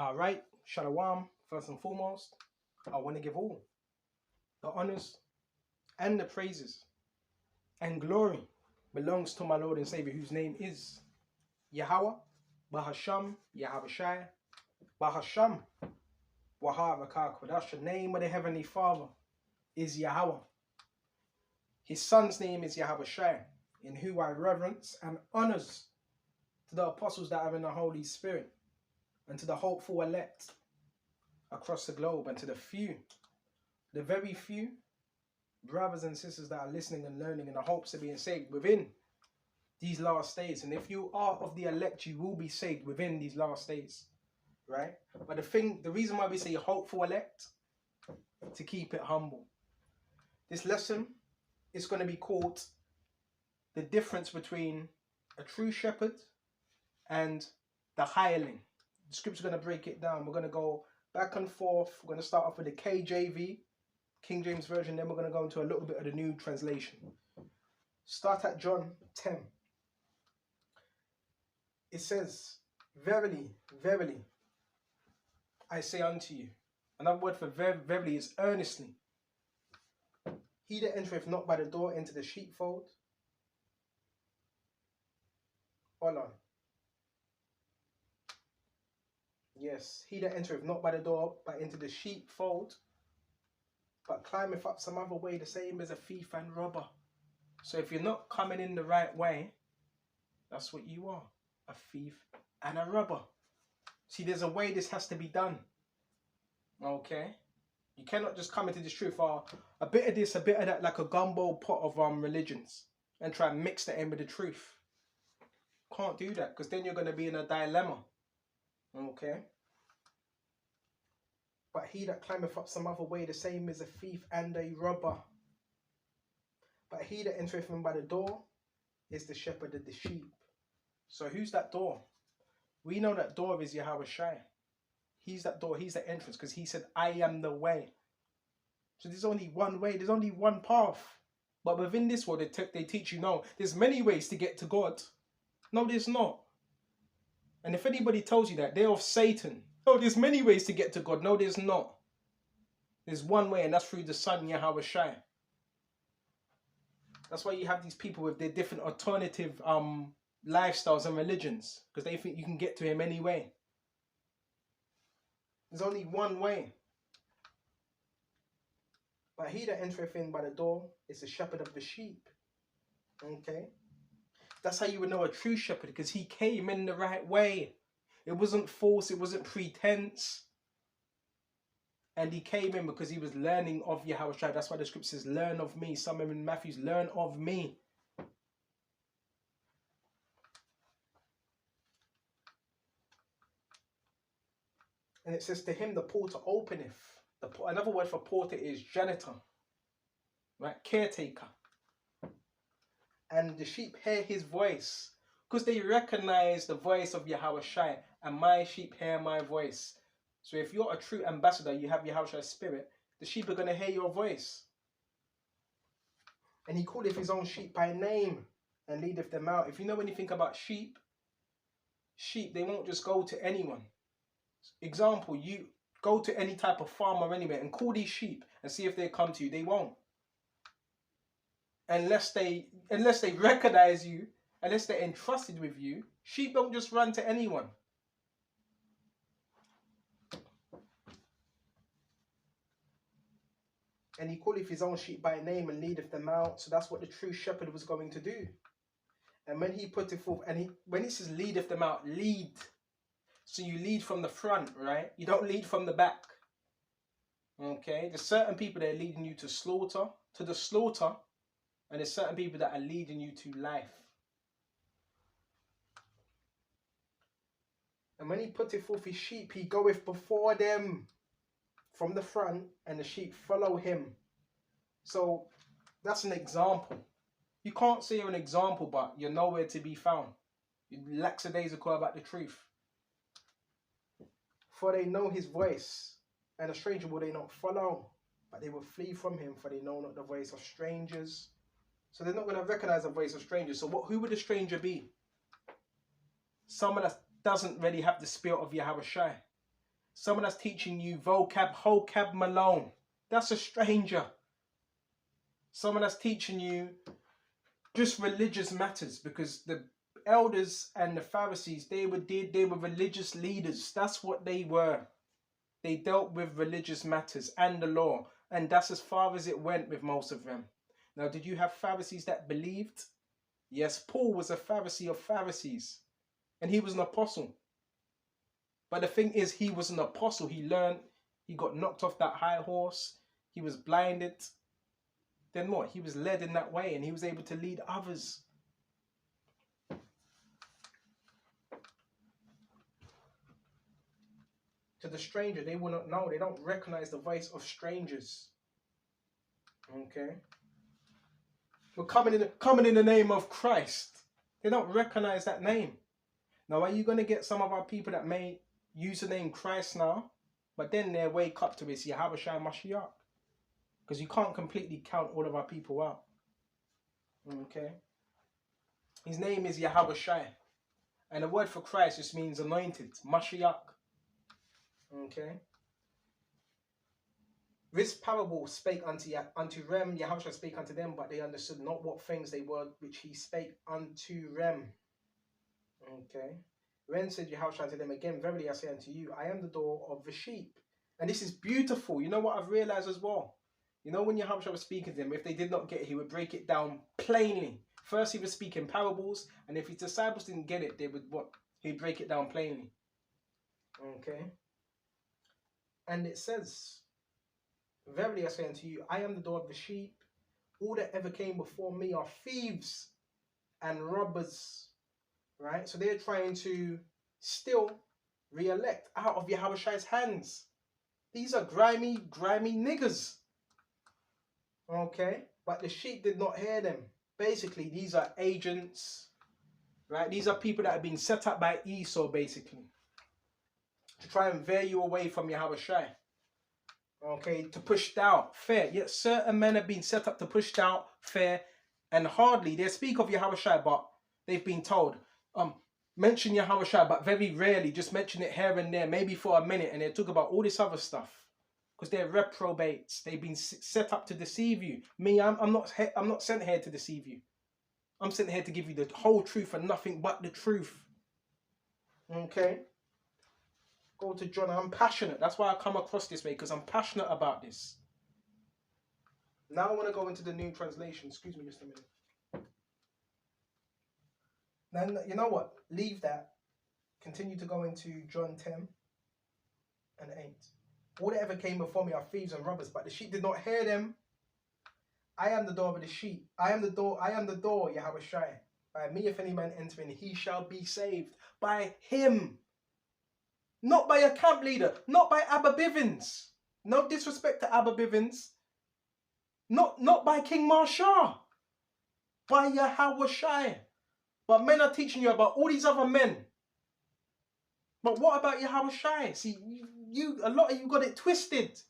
Right, Shalom, first and foremost, I want to give all the honors and the praises and glory belongs to my Lord and Savior, whose name is Yahweh, Bahasham, Yahabashai, Bahasham, Waharakak. That's the name of the Heavenly Father, is Yahweh. His son's name is Yahabashai, in who I reverence and honors to the apostles that are in the Holy Spirit, and to the hopeful elect across the globe, and to the few, the very few brothers and sisters that are listening and learning in the hopes of being saved within these last days. And if you are of the elect, you will be saved within these last days, right? But the reason why we say hopeful elect, to keep it humble. This lesson is going to be called the difference between a true shepherd and the hireling. The scripture is going to break it down. We're going to go back and forth. We're going to start off with the KJV, King James Version, then we're going to go into a little bit of the new translation. Start at John 10. It says, "Verily, verily, I say unto you." Another word for verily is earnestly. "He that entereth not by the door into the sheepfold." Hold on. Yes, "He that entereth not by the door, but into the sheepfold, but climbeth up some other way, the same as a thief and robber." So if you're not coming in the right way, that's what you are, a thief and a robber. See, there's a way this has to be done. Okay? You cannot just come into this truth, a bit of this, a bit of that, like a gumbo pot of religions, and try and mix that in with the truth. Can't do that, because then you're going to be in a dilemma. Okay? "But he that climbeth up some other way, the same is a thief and a robber. But he that entereth in by the door is the shepherd of the sheep." So who's that door? We know that door is Yahweh Shai. He's that door, he's the entrance, because he said, "I am the way." So there's only one way, there's only one path. But within this world, they teach you, no, there's many ways to get to God. No, there's not. And if anybody tells you that, they're of Satan. Oh, there's many ways to get to God. No, there's not. There's one way, and that's through the Son, Yahweh Shai. That's why you have these people with their different alternative lifestyles and religions, because they think you can get to him anyway. There's only one way. "But he that entereth in by the door is the shepherd of the sheep." Okay? That's how you would know a true shepherd, because he came in the right way. It wasn't false, it wasn't pretense. And he came in because he was learning of Yahweh Shai. That's why the scripture says, "Learn of me." Some in Matthew's, "Learn of me." And it says, "To him the porter openeth." Another word for porter is janitor, right? Caretaker. "And the sheep hear his voice," because they recognize the voice of Yahweh Shai. "And my sheep hear my voice." So if you're a true ambassador, you have Yahweh Shai's spirit, the sheep are going to hear your voice. "And he calleth his own sheep by name and leadeth them out." If you know anything about sheep, they won't just go to anyone. Example, you go to any type of farm or anywhere and call these sheep and see if they come to you. They won't. Unless they recognize you, unless they're entrusted with you, sheep don't just run to anyone. "And he calleth his own sheep by name and leadeth them out." So that's what the true shepherd was going to do. And when he put it forth, when he says leadeth them out, lead. So you lead from the front, right? You don't lead from the back. Okay? There's certain people that are leading you to the slaughter, and there's certain people that are leading you to life. "And when he putteth forth his sheep, he goeth before them from the front, and the sheep follow him." So that's an example. You can't say you're an example, but you're nowhere to be found. You're lackadaisical about the truth. "For they know his voice, and a stranger will they not follow, but they will flee from him, for they know not the voice of strangers." So they're not going to recognize the voice of strangers. So who would a stranger be? Someone that doesn't really have the spirit of Yahweh Shai. Someone that's teaching you vocab, vocab Malone. That's a stranger. Someone that's teaching you just religious matters, because the elders and the Pharisees, they were religious leaders. That's what they were. They dealt with religious matters and the law, and that's as far as it went with most of them. Now, did you have Pharisees that believed? Yes, Paul was a Pharisee of Pharisees, and he was an apostle. But the thing is, he was an apostle. He learned, he got knocked off that high horse, he was blinded. Then what? He was led in that way, and he was able to lead others. To the stranger, they will not know. They don't recognize the voice of strangers. Okay? We're coming in the name of Christ. They don't recognize that name. Now, are you going to get some of our people that may use the name Christ now, but then they wake up to it, Yahweh Shai Mashiach? Because you can't completely count all of our people out. Okay? His name is Yahweh Shai. And the word for Christ just means anointed, Mashiach. Okay? This parable spake unto Rem, Yahushua spake unto them, but they understood not what things they were which he spake unto Rem. Okay? Ren said Yahushua unto them again, verily I say unto you, I am the door of the sheep. And this is beautiful. You know what I've realized as well? You know when Yahushua was speaking to them, if they did not get it, he would break it down plainly. First he would speak in parables, and if his disciples didn't get it, they would what? He'd break it down plainly. Okay? And it says, verily I say unto you, I am the door of the sheep. All that ever came before me are thieves and robbers. Right? So they're trying to still re-elect out of Yahushai's hands. These are grimy niggers. Okay? But the sheep did not hear them. Basically, these are agents. Right? These are people that have been set up by Esau, basically, to try and veer you away from Yahushai. Okay, to push down, fair. Yet certain men have been set up to push down, fair, and hardly. They speak of Yahushai, but they've been told, mention Yahushai, but very rarely, just mention it here and there, maybe for a minute, and they talk about all this other stuff. Because they're reprobates. They've been set up to deceive you. Me, I'm not sent here to deceive you. I'm sent here to give you the whole truth and nothing but the truth. Okay? Go to John. I'm passionate. That's why I come across this way, because I'm passionate about this. Now I want to go into the new translation. Excuse me just a minute. Then, you know what? Leave that. Continue to go into John 10 and 8. All that ever came before me are thieves and robbers, but the sheep did not hear them. I am the door of the sheep. I am the door, Yahweh Shai. By me, if any man enter in, he shall be saved. By him. Not by a camp leader. Not by Abba Bivens. No disrespect to Abba Bivens. Not by King Marshall. By Yahweh Shai. But men are teaching you about all these other men. But what about Yahweh Shai? See, a lot of you got it twisted.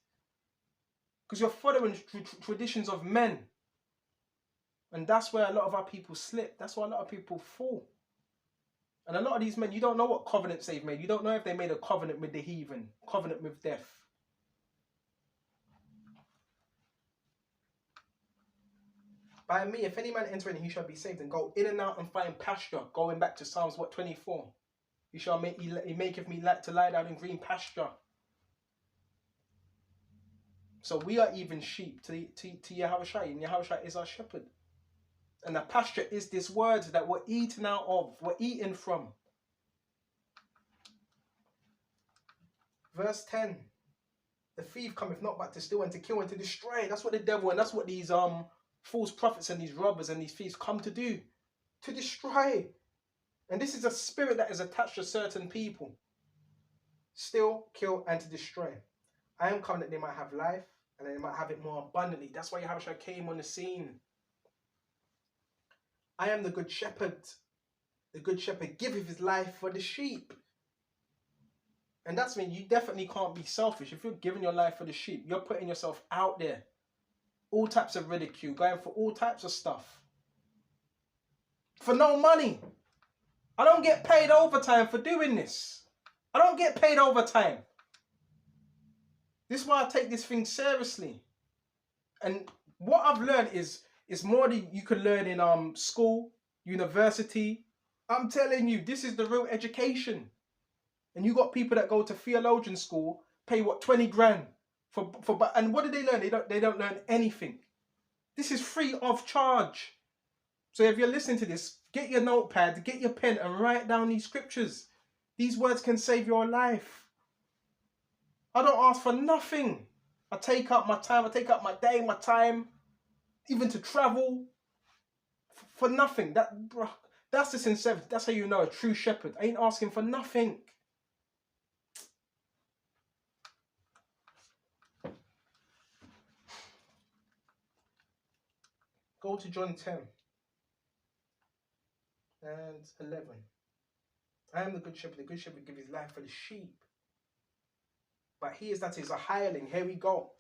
Because you're following traditions of men. And that's where a lot of our people slip. That's why a lot of people fall. And a lot of these men, you don't know what covenants they've made. You don't know if they made a covenant with the heathen, covenant with death. By me, if any man enter in, he shall be saved, and go in and out and find pasture. Going back to Psalms 24. He maketh me to lie down in green pasture. So we are even sheep to Yahushua, and Yahushua is our shepherd. And the pasture is this word that we're eating out of, we're eating from. Verse 10. The thief cometh not but to steal and to kill and to destroy. That's what the devil and that's what these false prophets and these robbers and these thieves come to do. To destroy. And this is a spirit that is attached to certain people. Steal, kill, and to destroy. I am coming that they might have life and they might have it more abundantly. That's why Yahushua came on the scene. I am the good shepherd. The good shepherd giveth his life for the sheep. And that's when you definitely can't be selfish. If you're giving your life for the sheep, you're putting yourself out there. All types of ridicule, going for all types of stuff. For no money. I don't get paid overtime for doing this. I don't get paid overtime. This is why I take this thing seriously. And what I've learned is more than you can learn in school, university. I'm telling you, this is the real education. And you got people that go to theologian school, pay what, 20 grand for and what do they learn? They don't learn anything. This is free of charge. So if you're listening to this, get your notepad, get your pen and write down these scriptures. These words can save your life. I don't ask for nothing. I take up my time, I take up my day, my time, even to travel for nothing. That's the sincerity. That's how you know a true shepherd. I ain't asking for nothing. Go to John 10 and 11. I am the good shepherd. The good shepherd gives his life for the sheep. But he is a hireling. Here we go.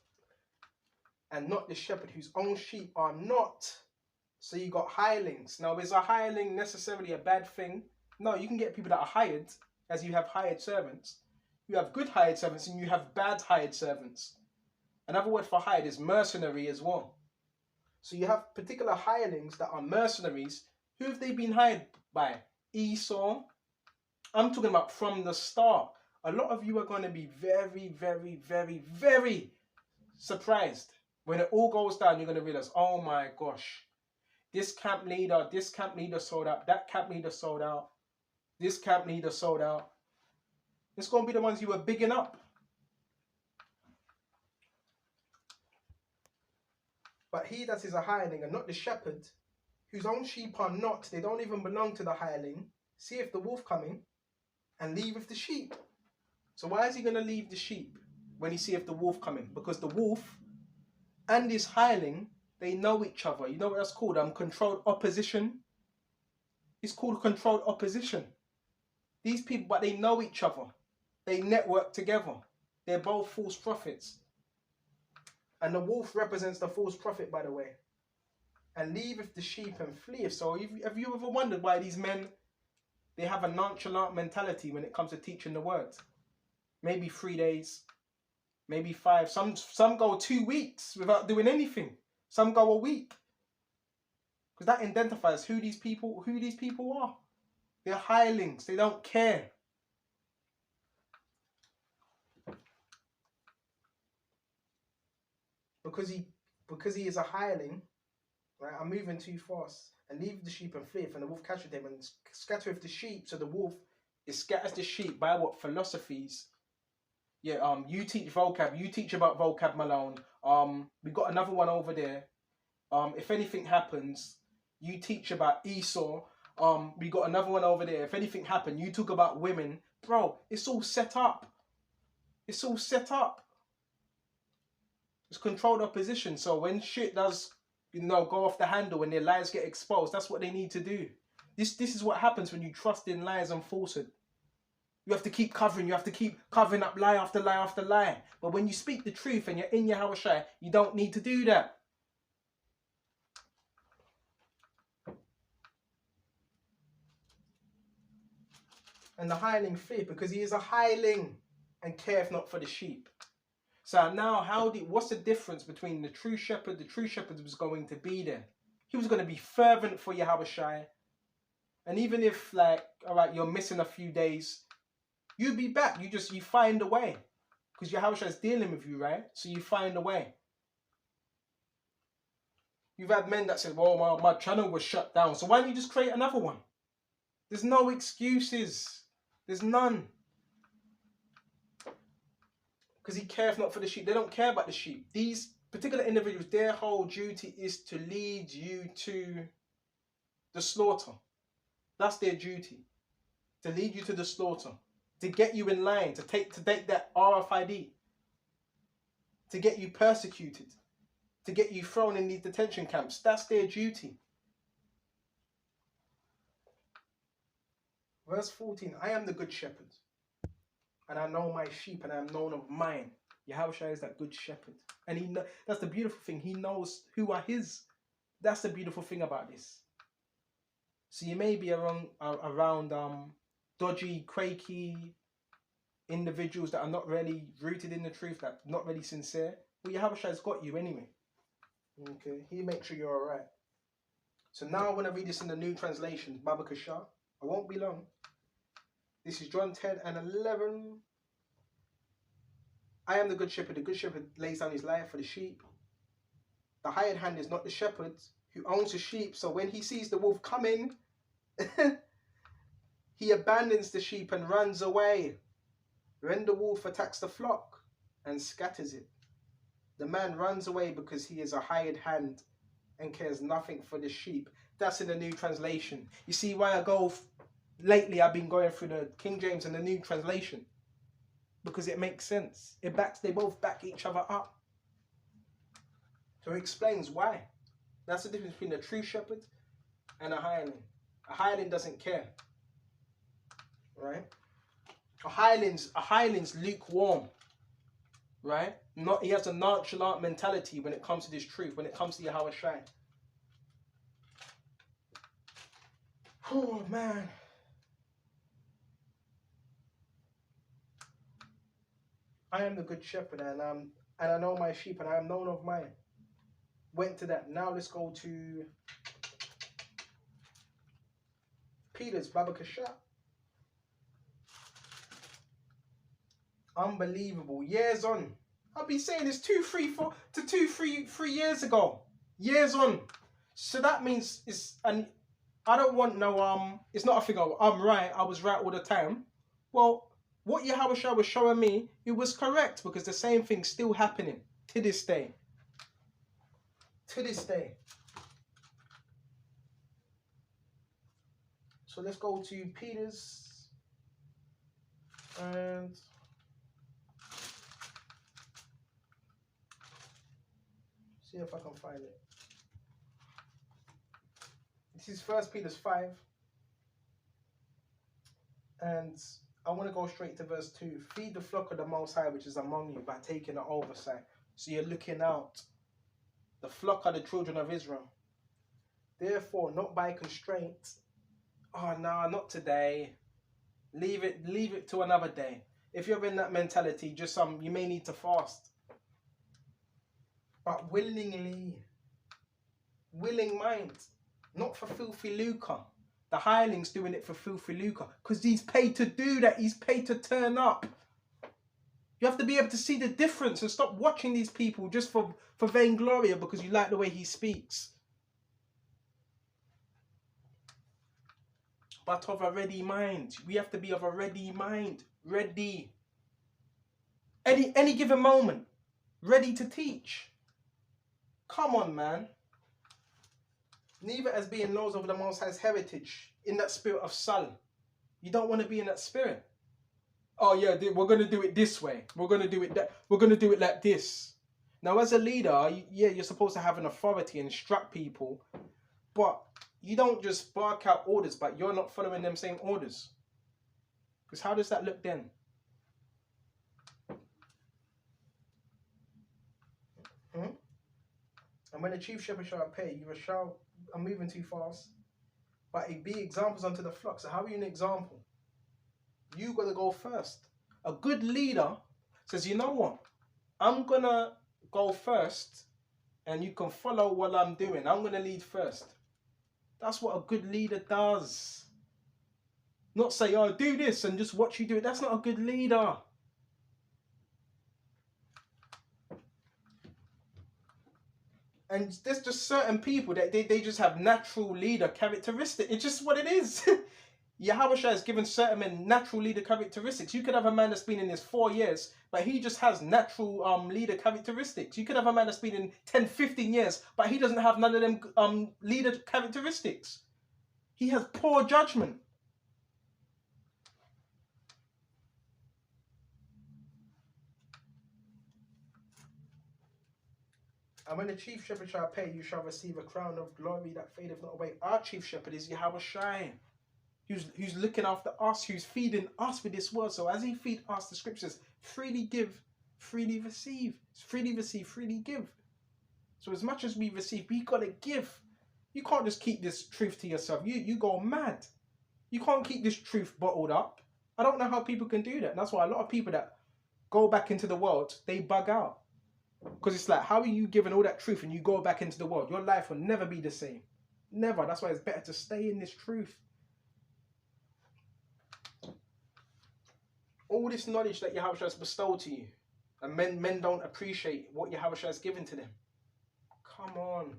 And not the shepherd whose own sheep are not. So you got hirelings. Now, is a hireling necessarily a bad thing? No, you can get people that are hired, as you have hired servants. You have good hired servants and you have bad hired servants. Another word for hired is mercenary as well. So you have particular hirelings that are mercenaries. Who have they been hired by? Esau. I'm talking about from the start. A lot of you are going to be very, very, very, very surprised. When it all goes down, you're going to realize, oh my gosh, this camp leader sold out, that camp leader sold out, this camp leader sold out. It's going to be the ones you were bigging up. But he that is a hireling and not the shepherd, whose own sheep are not, they don't even belong to the hireling, seeth the wolf coming and leaveth the sheep. So why is he going to leave the sheep when he seeth the wolf coming? Because the wolf and this hireling, they know each other. You know what that's called? Controlled opposition. It's called controlled opposition. These people, but they know each other. They network together. They're both false prophets. And the wolf represents the false prophet, by the way. And leaveth the sheep and fleeth. So have you ever wondered why these men, they have a nonchalant mentality when it comes to teaching the word? Maybe 3 days, maybe 5. Some go 2 weeks without doing anything. Some go a week. Because that identifies who these people are. They're hirelings. They don't care. Because he is a hireling, right? I'm moving too fast. And leave the sheep and fleeth, and the wolf catcheth him and scattereth the sheep. So the wolf scatters the sheep by what? Philosophies. Yeah, you teach vocab. You teach about vocab, Malone. We got another one over there. If anything happens, you teach about Esau. We got another one over there. If anything happened, you talk about women. Bro, it's all set up. It's all set up. It's controlled opposition. So when shit does, go off the handle, when their lies get exposed, that's what they need to do. This is what happens when you trust in lies and falsehood. You have to keep covering. You have to keep covering up lie after lie after lie. But when you speak the truth and you're in your Hawashai, you don't need to do that. And the hireling fear, because he is a hireling and careth not for the sheep. So now, what's the difference between the true shepherd? The true shepherd was going to be there. He was going to be fervent for Yahushai. And even if, all right, you're missing a few days, you'll be back. You find a way. Because Yahushua is dealing with you, right? So you find a way. You've had men that said, well, my channel was shut down. So why don't you just create another one? There's no excuses. There's none. Because he cares not for the sheep. They don't care about the sheep. These particular individuals, their whole duty is to lead you to the slaughter. That's their duty. To lead you to the slaughter. To get you in line. To take that RFID. To get you persecuted. To get you thrown in these detention camps. That's their duty. Verse 14. I am the good shepherd. And I know my sheep, and I am known of mine. Yahushua is that good shepherd. And that's the beautiful thing. He knows who are his. That's the beautiful thing about this. So you may be around dodgy, quaky individuals that are not really rooted in the truth, that are not really sincere, well, Yahushua got you anyway. Okay, he makes sure you're alright. So now I want to read this in the New Translation, Baba Kashar. I won't be long. This is John 10:11. I am the good shepherd. The good shepherd lays down his life for the sheep. The hired hand is not the shepherd who owns the sheep. So when he sees the wolf coming, he abandons the sheep and runs away. Then the wolf attacks the flock and scatters it. The man runs away because he is a hired hand and cares nothing for the sheep. That's in the New Translation. You see why I go... Lately, I've been going through the King James and the New Translation. Because it makes sense. They both back each other up. So it explains why. That's the difference between a true shepherd and a hireling. A hireling doesn't care. Right? A hireling's lukewarm. Right? He has a nonchalant mentality when it comes to this truth, when it comes to Yahweh Shai. Oh man. I am the good shepherd, and I know my sheep, and I am known of mine. Went to that. Now let's go to Peter's Baba Kasha. Unbelievable. Years on. I'll be saying this 3 years ago. Years on. So that means and I don't want no it's not a figure. I'm right. I was right all the time. Well, what Yahushua was showing me, it was correct, because the same thing's still happening to this day. To this day. So let's go to Peter's and see if I can find it. This is 1 Peter 5. And I want to go straight to verse 2. Feed the flock of the Most High which is among you by taking the oversight. So you're looking out. The flock are the children of Israel. Therefore, not by constraint. Oh no, not today. Leave it to another day. If you're in that mentality, just you may need to fast. But willingly. Willing mind. Not for filthy lucre. The hireling's doing it for filthy lucre. Because he's paid to do that. He's paid to turn up. You have to be able to see the difference and stop watching these people just for vainglory, because you like the way he speaks. But of a ready mind. We have to be of a ready mind. Ready. Any given moment. Ready to teach. Come on, man. Neither as being laws of the Most High's heritage in that spirit of Sal. You don't want to be in that spirit. Oh yeah, we're going to do it this way. We're going to do it that. We're going to do it like this. Now, as a leader, you're supposed to have an authority and instruct people, but you don't just bark out orders, but you're not following them same orders. Because how does that look then? And when the chief shepherd shall pay, you shall... I'm moving too fast. But it be examples unto the flock. So how are you an example? You got to go first. A good leader says, you know what? I'm going to go first and you can follow what I'm doing. I'm going to lead first. That's what a good leader does. Not say, oh, do this and just watch you do it. That's not a good leader. And there's just certain people that they just have natural leader characteristics. It's just what it is. Yahushua has given certain men natural leader characteristics. You could have a man that's been in this 4 years, but he just has natural leader characteristics. You could have a man that's been in 10, 15 years, but he doesn't have none of them leader characteristics. He has poor judgment. And when the chief shepherd shall pay, you shall receive a crown of glory that fadeth not away. Our chief shepherd is Yahushua, who's looking after us, who's feeding us with this word. So as he feeds us the scriptures, freely give, freely receive. Freely receive, freely give. So as much as we receive, we got to give. You can't just keep this truth to yourself. You go mad. You can't keep this truth bottled up. I don't know how people can do that. And that's why a lot of people that go back into the world, they bug out. Because it's like, how are you given all that truth and you go back into the world? Your life will never be the same. Never. That's why it's better to stay in this truth. All this knowledge that Yahweh has bestowed to you, and men don't appreciate what Yahweh has given to them. Come on.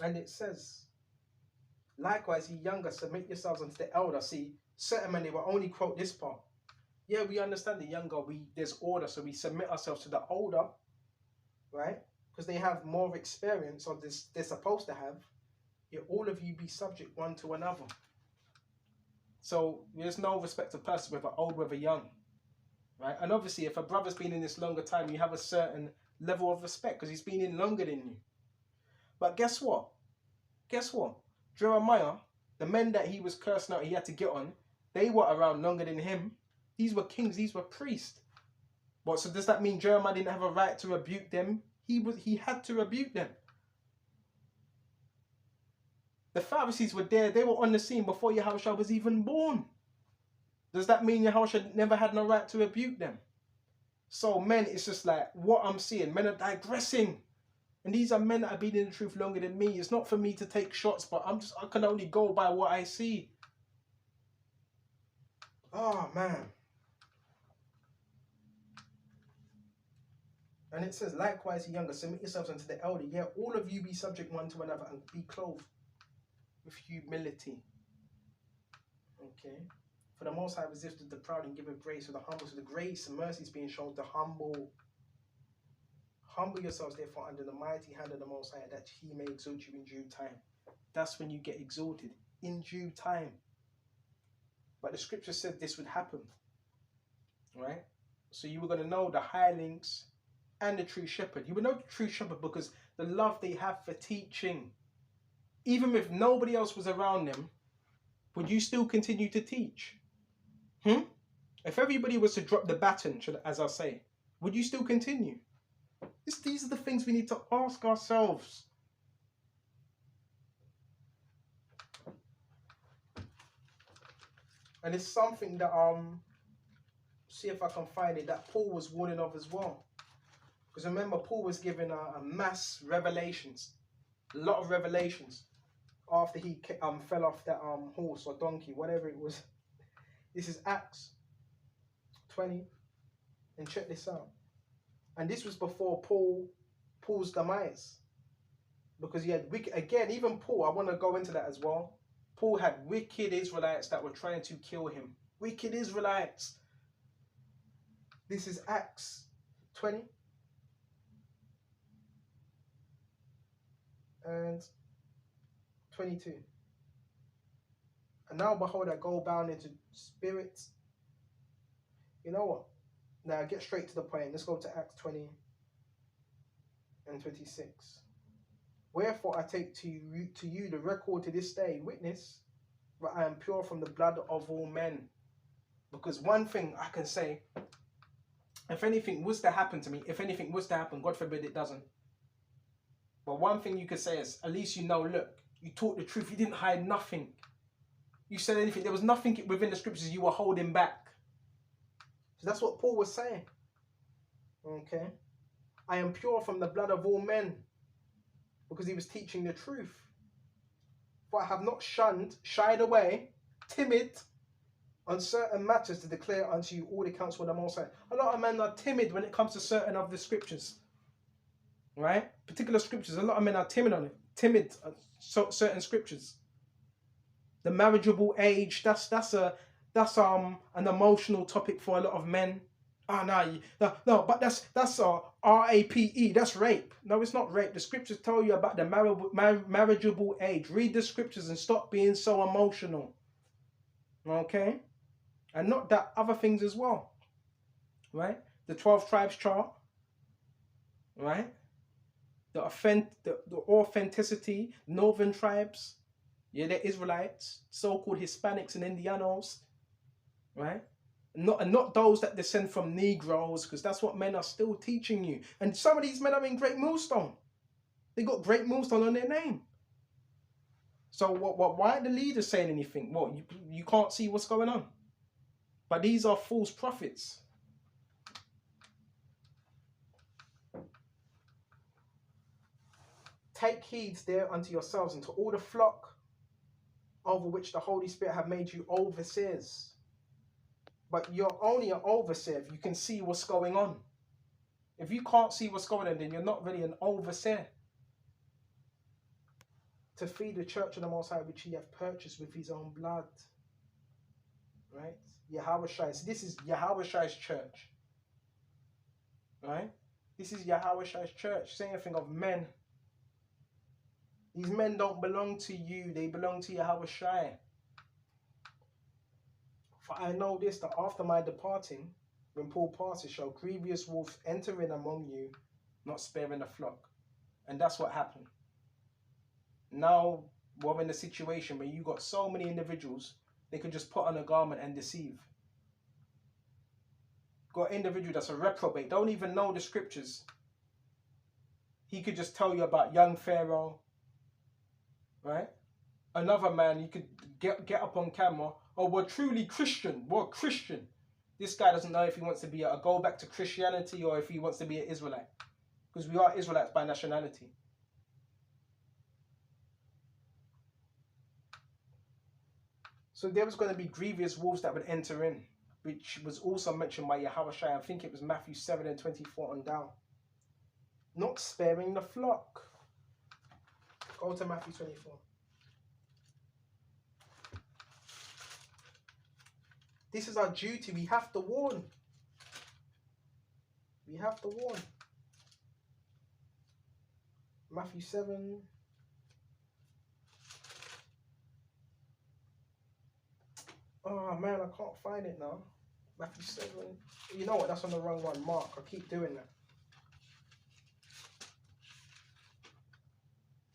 And it says, likewise, ye younger, submit yourselves unto the elder. See, certain men, they will only quote this part. Yeah, we understand the younger, there's order, so we submit ourselves to the older, right? Because they have more experience, or they're supposed to have. Yet all of you be subject one to another. So there's no respect of person, whether old, whether young, right? And obviously, if a brother's been in this longer time, you have a certain level of respect because he's been in longer than you. But guess what? Guess what? Jeremiah, the men that he was cursing out, he had to get on, they were around longer than him. These were kings, these were priests. But so does that mean Jeremiah didn't have a right to rebuke them? He had to rebuke them. The Pharisees were there, they were on the scene before Yahushua was even born. Does that mean Yahushua never had no right to rebuke them? So men, it's just like what I'm seeing. Men are digressing. And these are men that have been in the truth longer than me. It's not for me to take shots, but I can only go by what I see. Oh man. And it says, likewise, ye younger, submit yourselves unto the elder. Yeah, all of you be subject one to another and be clothed with humility. Okay. For the Most High resisteth the proud and giveth grace to the humble. So the grace and mercy is being shown to humble. Humble yourselves, therefore, under the mighty hand of the Most High, that he may exalt you in due time. That's when you get exalted, in due time. But the scripture said this would happen. Right? So you were going to know the hirelings and the true shepherd. You would know the true shepherd because the love they have for teaching. Even if nobody else was around them, would you still continue to teach? If everybody was to drop the baton, as I say, would you still continue? These are the things we need to ask ourselves. And it's something that, see if I can find it, that Paul was warning of as well. Because remember, Paul was given a mass revelations, a lot of revelations, after he fell off that horse or donkey, whatever it was. This is Acts 20, and check this out. And this was before Paul's demise, because he had wicked, again, even Paul, I want to go into that as well. Paul had wicked Israelites that were trying to kill him. Wicked Israelites. This is Acts 20. And 22. And now behold, I go bound into spirits. You know what? Now get straight to the point. Let's go to Acts 20 and 26. Wherefore I take to you the record to this day, witness that I am pure from the blood of all men. Because one thing I can say, if anything was to happen to me, if anything was to happen, God forbid it doesn't. But one thing you could say is, at least you know, look, you taught the truth. You didn't hide nothing. You said anything. There was nothing within the scriptures you were holding back. So that's what Paul was saying. Okay. I am pure from the blood of all men. Because he was teaching the truth. For I have not shied away, timid, on certain matters to declare unto you all the counsel of the Most High. A lot of men are timid when it comes to certain of the scriptures. Right? Particular scriptures. A lot of men are timid on it. Timid on certain scriptures. The marriageable age, that's an emotional topic for a lot of men. No, but that's RAPE, that's rape. No, it's not rape. The scriptures tell you about the marriageable age. Read the scriptures and stop being so emotional. Okay? And not that, other things as well. Right? The 12 tribes chart. Right? The authenticity, northern tribes. Yeah, they're Israelites, so-called Hispanics and Indianos. Right? Not those that descend from Negroes, because that's what men are still teaching you. And some of these men are in Great Millstone. They got Great Millstone on their name. So why are the leaders saying anything? What, you can't see what's going on? But these are false prophets. Take heed there unto yourselves and to all the flock over which the Holy Spirit have made you overseers. But you're only an overseer if you can see what's going on. If you can't see what's going on, then you're not really an overseer. To feed the church of the Most High, which he hath purchased with his own blood. Right? Yahushua. So this is Yahushua's church. Right? This is Yahushua's church. Saying anything of men. These men don't belong to you. They belong to Yahushua. For I know this, that after my departing, when Paul passes, shall grievous wolves enter in among you, not sparing the flock. And that's what happened. Now we're in a situation where you got so many individuals, they could just put on a garment and deceive. Got an individual that's a reprobate, don't even know the scriptures. He could just tell you about young Pharaoh, right? Another man, you could get up on camera, oh, we're truly Christian, we're Christian. This guy doesn't know if he wants to be go back to Christianity or if he wants to be an Israelite. Because we are Israelites by nationality. So there was going to be grievous wolves that would enter in, which was also mentioned by Yahushua. I think it was Matthew 7 and 24 on down. Not sparing the flock. Go to Matthew 24. This is our duty. We have to warn. We have to warn. Matthew 7. Oh man, I can't find it now. Matthew 7. You know what? That's on the wrong one. Mark. I keep doing that.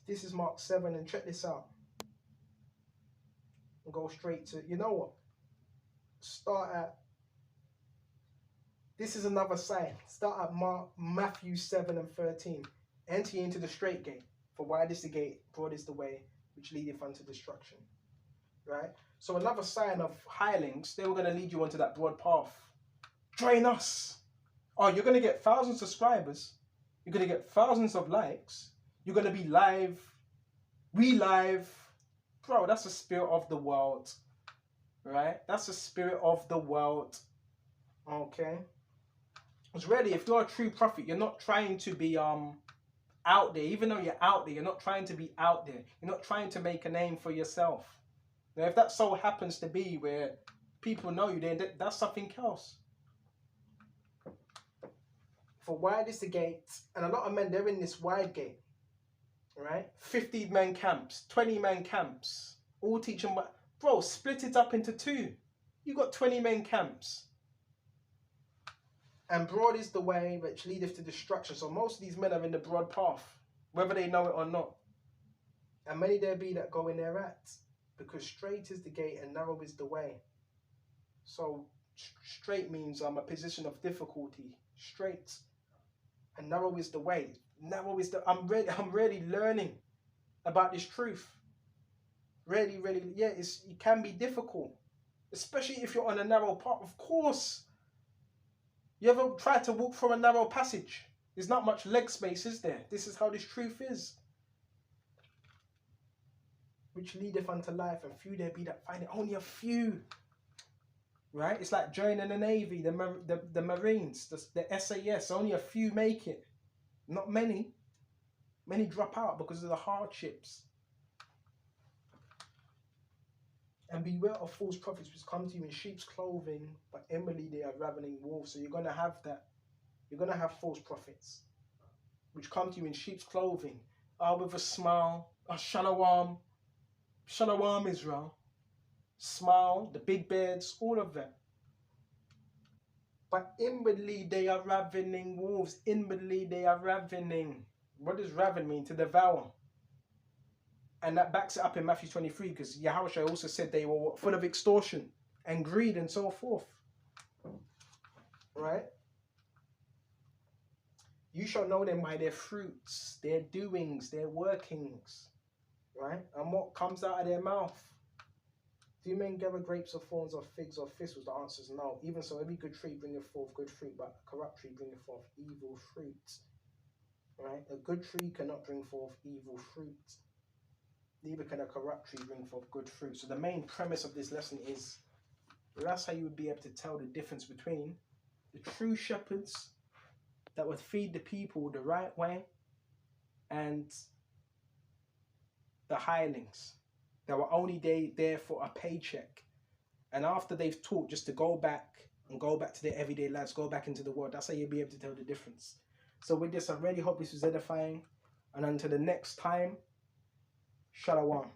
This is Mark 7, and check this out. And go straight to, you know what? Start at, this is another sign. Start at Matthew 7 and 13. Enter ye into the straight gate, for wide is the gate, broad is the way, which leadeth unto destruction. Right? So another sign of hirelings, they were going to lead you onto that broad path. Join us. Oh, you're going to get thousands of subscribers. You're going to get thousands of likes. You're going to be live. We live. Bro, that's the spirit of the world. Right? That's the spirit of the world. Okay? Because really, if you're a true prophet, you're not trying to be out there. Even though you're out there, you're not trying to be out there. You're not trying to make a name for yourself. Now, if that so happens to be where people know you, then that's something else. For wide is the gate, and a lot of men, they're in this wide gate. Right? 50-man camps, 20-man camps, all teaching what. Bro, split it up into two. You got 20-man camps. And broad is the way which leadeth to destruction. So most of these men are in the broad path, whether they know it or not. And many there be that go in thereat, because straight is the gate and narrow is the way. So straight means a position of difficulty. Straight. And narrow is the way. Narrow is the. I'm really learning about this truth. Really, yeah, it can be difficult, especially if you're on a narrow path. Of course, you ever try to walk through a narrow passage? There's not much leg space, is there? This is how this truth is. Which leadeth unto life, and few there be that find it. Only a few, right? It's like joining the Navy, the Marines, the SAS. Only a few make it, not many. Many drop out because of the hardships. And beware of false prophets which come to you in sheep's clothing, but inwardly they are ravening wolves. So you're going to have that. You're going to have false prophets which come to you in sheep's clothing, with a smile, shalom, shalom Israel, smile, the big beards, all of that. But inwardly they are ravening wolves. Inwardly they are ravening. What does raven mean? To devour. And that backs it up in Matthew 23, because Yahushua also said they were full of extortion and greed and so forth. Right? You shall know them by their fruits, their doings, their workings. right? And what comes out of their mouth? Do men gather grapes or thorns or figs or thistles? The answer is no. Even so, every good tree bringeth forth good fruit, but a corrupt tree bringeth forth evil fruit. Right? A good tree cannot bring forth evil fruit. Neither can a corrupt tree bring forth good fruit. So the main premise of this lesson is, that's how you would be able to tell the difference between the true shepherds that would feed the people the right way and the hirelings that were only there for a paycheck. And after they've taught, just to go back to their everyday lives, go back into the world. That's how you'll be able to tell the difference. So with this, I really hope this was edifying. And until the next time, Shalom.